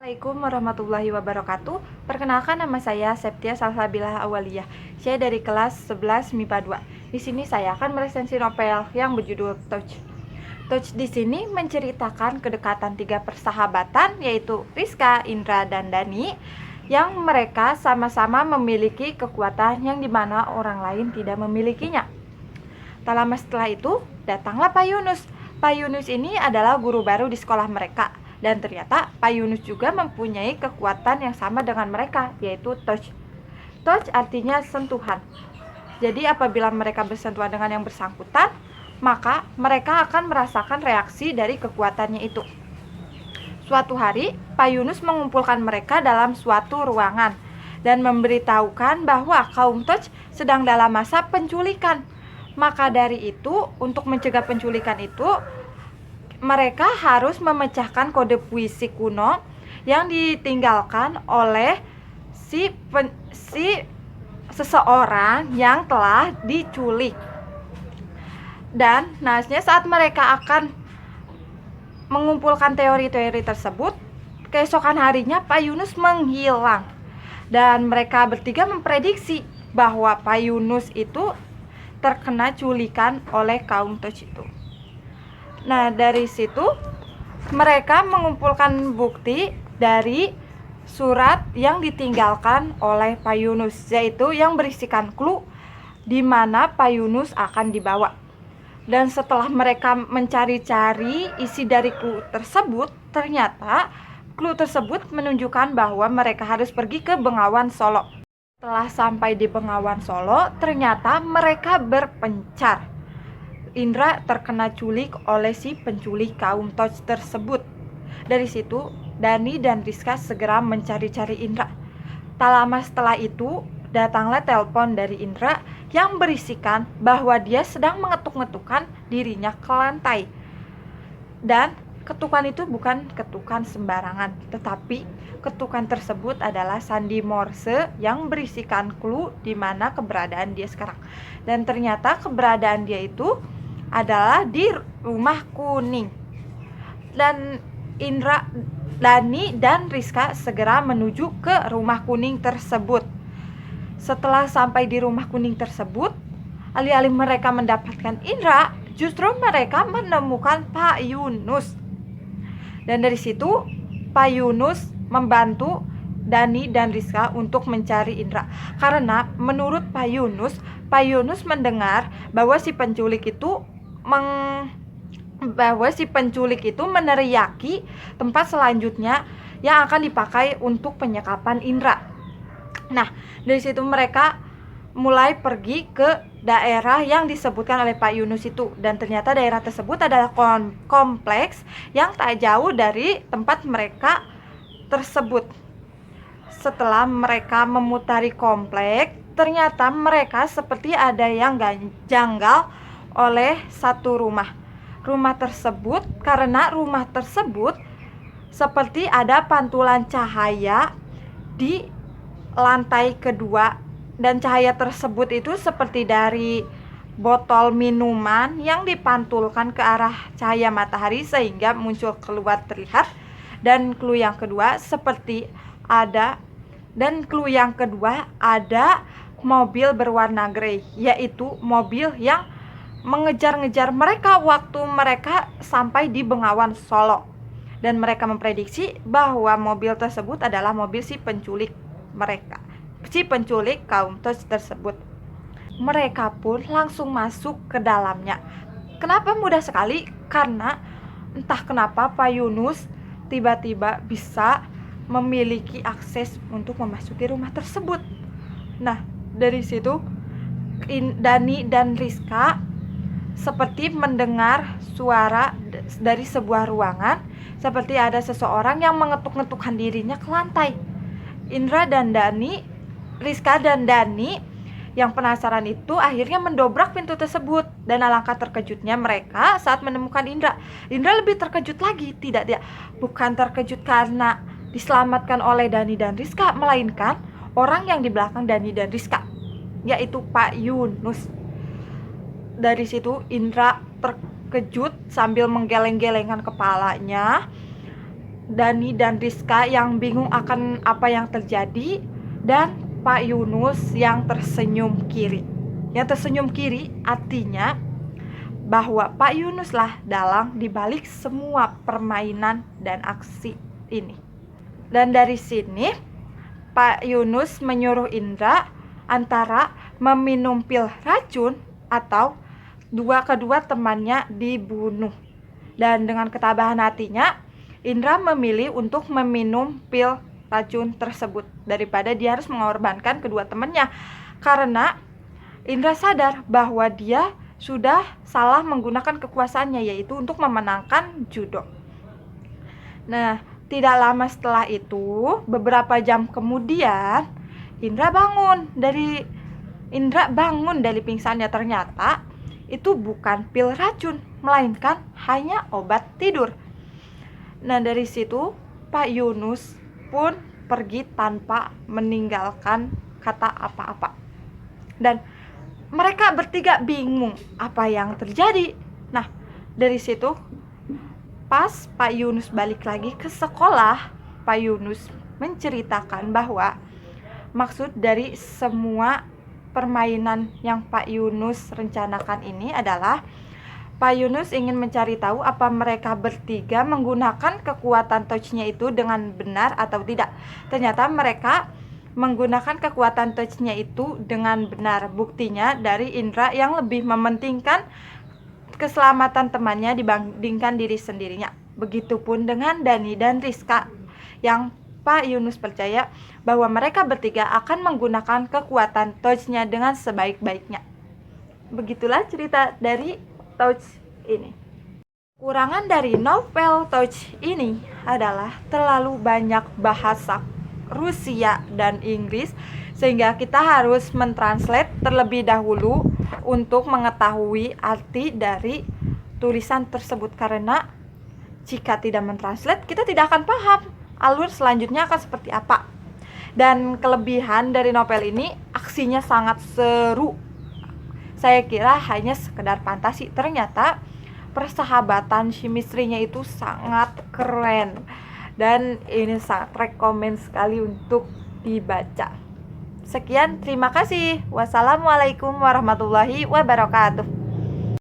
Assalamualaikum warahmatullahi wabarakatuh. Perkenalkan, nama saya Septia Salsabilah Awaliyah. Saya dari kelas 11 MIPA 2. Di sini saya akan meresensi novel yang berjudul Touch. Touch di sini menceritakan kedekatan tiga persahabatan, yaitu Rizka, Indra, dan Dani, yang mereka sama-sama memiliki kekuatan yang dimana orang lain tidak memilikinya. Tak lama setelah itu, datanglah Pak Yunus. Pak Yunus ini adalah guru baru di sekolah mereka. Dan ternyata Pak Yunus juga mempunyai kekuatan yang sama dengan mereka, yaitu touch. Touch artinya sentuhan. Jadi apabila mereka bersentuhan dengan yang bersangkutan, maka mereka akan merasakan reaksi dari kekuatannya itu. Suatu hari, Pak Yunus mengumpulkan mereka dalam suatu ruangan dan memberitahukan bahwa kaum touch sedang dalam masa penculikan. Maka dari itu, untuk mencegah penculikan itu, mereka harus memecahkan kode puisi kuno yang ditinggalkan oleh seseorang yang telah diculik. Dan naasnya saat mereka akan mengumpulkan teori-teori tersebut, keesokan harinya Pak Yunus menghilang. Dan mereka bertiga memprediksi bahwa Pak Yunus itu terkena culikan oleh kaum touch itu. Nah, dari situ mereka mengumpulkan bukti dari surat yang ditinggalkan oleh Pak Yunus, yaitu yang berisikan clue di mana Pak Yunus akan dibawa. Dan setelah mereka mencari-cari isi dari clue tersebut, ternyata clue tersebut menunjukkan bahwa mereka harus pergi ke Bengawan Solo. Setelah sampai di Bengawan Solo, ternyata mereka berpencar. Indra terkena culik oleh si penculik kaum touch tersebut. Dari situ, Dani dan Rizka segera mencari-cari Indra. Tak lama setelah itu, datanglah telepon dari Indra yang berisikan bahwa dia sedang mengetuk-ngetukkan dirinya ke lantai. Dan ketukan itu bukan ketukan sembarangan, tetapi ketukan tersebut adalah sandi Morse yang berisikan clue di mana keberadaan dia sekarang. Dan ternyata keberadaan dia itu adalah di Rumah Kuning. Dan Indra, Dani, dan Rizka segera menuju ke Rumah Kuning tersebut. Setelah sampai di Rumah Kuning tersebut, alih-alih mereka mendapatkan Indra, justru mereka menemukan Pak Yunus. Dan dari situ Pak Yunus membantu Dani dan Rizka untuk mencari Indra. Karena menurut Pak Yunus mendengar bahwa si penculik itu meneriaki tempat selanjutnya yang akan dipakai untuk penyekapan Indra. Nah, dari situ mereka mulai pergi ke daerah yang disebutkan oleh Pak Yunus itu. Dan ternyata daerah tersebut adalah kompleks yang tak jauh dari tempat mereka tersebut. Setelah mereka memutari kompleks, ternyata mereka seperti ada yang janggal oleh satu rumah. Karena rumah tersebut seperti ada pantulan cahaya di lantai kedua, dan cahaya tersebut itu seperti dari botol minuman yang dipantulkan ke arah cahaya matahari sehingga muncul keluar terlihat. Dan clue yang kedua ada mobil berwarna grey, yaitu mobil yang mengejar-ngejar mereka waktu mereka sampai di Bengawan Solo. Dan mereka memprediksi bahwa mobil tersebut adalah mobil si penculik kaum touch tersebut. Mereka pun langsung masuk ke dalamnya. Kenapa mudah sekali? Karena entah kenapa Pak Yunus tiba-tiba bisa memiliki akses untuk memasuki rumah tersebut. Nah, dari situ Dani dan Rizka seperti mendengar suara dari sebuah ruangan, seperti ada seseorang yang mengetuk-ngetukkan dirinya ke lantai. Rizka dan Dani yang penasaran itu akhirnya mendobrak pintu tersebut. Dan alangkah terkejutnya mereka saat menemukan Indra. Indra lebih terkejut lagi. Bukan terkejut karena diselamatkan oleh Dani dan Rizka, melainkan orang yang di belakang Dani dan Rizka, yaitu Pak Yunus. Dari situ Indra terkejut sambil menggeleng-gelengkan kepalanya. Dani dan Rizka yang bingung akan apa yang terjadi, dan Pak Yunus yang tersenyum kiri. Yang tersenyum kiri artinya bahwa Pak Yunus lah dalang dibalik semua permainan dan aksi ini. Dan dari sini Pak Yunus menyuruh Indra antara meminum pil racun atau kedua temannya dibunuh. Dan dengan ketabahan hatinya, Indra memilih untuk meminum pil racun tersebut daripada dia harus mengorbankan kedua temannya, karena Indra sadar bahwa dia sudah salah menggunakan kekuasaannya, yaitu untuk memenangkan judo. Nah, tidak lama setelah itu, beberapa jam kemudian, Indra bangun dari pingsannya. Ternyata itu bukan pil racun, melainkan hanya obat tidur. Nah, dari situ Pak Yunus pun pergi tanpa meninggalkan kata apa-apa. Dan mereka bertiga bingung apa yang terjadi. Nah, dari situ pas Pak Yunus balik lagi ke sekolah, Pak Yunus menceritakan bahwa maksud dari semua permainan yang Pak Yunus rencanakan ini adalah Pak Yunus ingin mencari tahu apa mereka bertiga menggunakan kekuatan touch-nya itu dengan benar atau tidak. Ternyata mereka menggunakan kekuatan touch-nya itu dengan benar. Buktinya dari Indra yang lebih mementingkan keselamatan temannya dibandingkan diri sendirinya. Begitupun dengan Dani dan Rizka yang Pak Yunus percaya bahwa mereka bertiga akan menggunakan kekuatan touch-nya dengan sebaik-baiknya. Begitulah cerita dari Touch ini. Kurangan dari novel Touch ini adalah terlalu banyak bahasa Rusia dan Inggris, sehingga kita harus mentranslate terlebih dahulu untuk mengetahui arti dari tulisan tersebut, karena jika tidak mentranslate kita tidak akan paham alur selanjutnya akan seperti apa. Dan kelebihan dari novel ini, aksinya sangat seru. Saya kira hanya sekedar fantasi, ternyata persahabatan chemistry-nya itu sangat keren. Dan ini sangat rekomen sekali untuk dibaca. Sekian, terima kasih. Wassalamualaikum warahmatullahi wabarakatuh.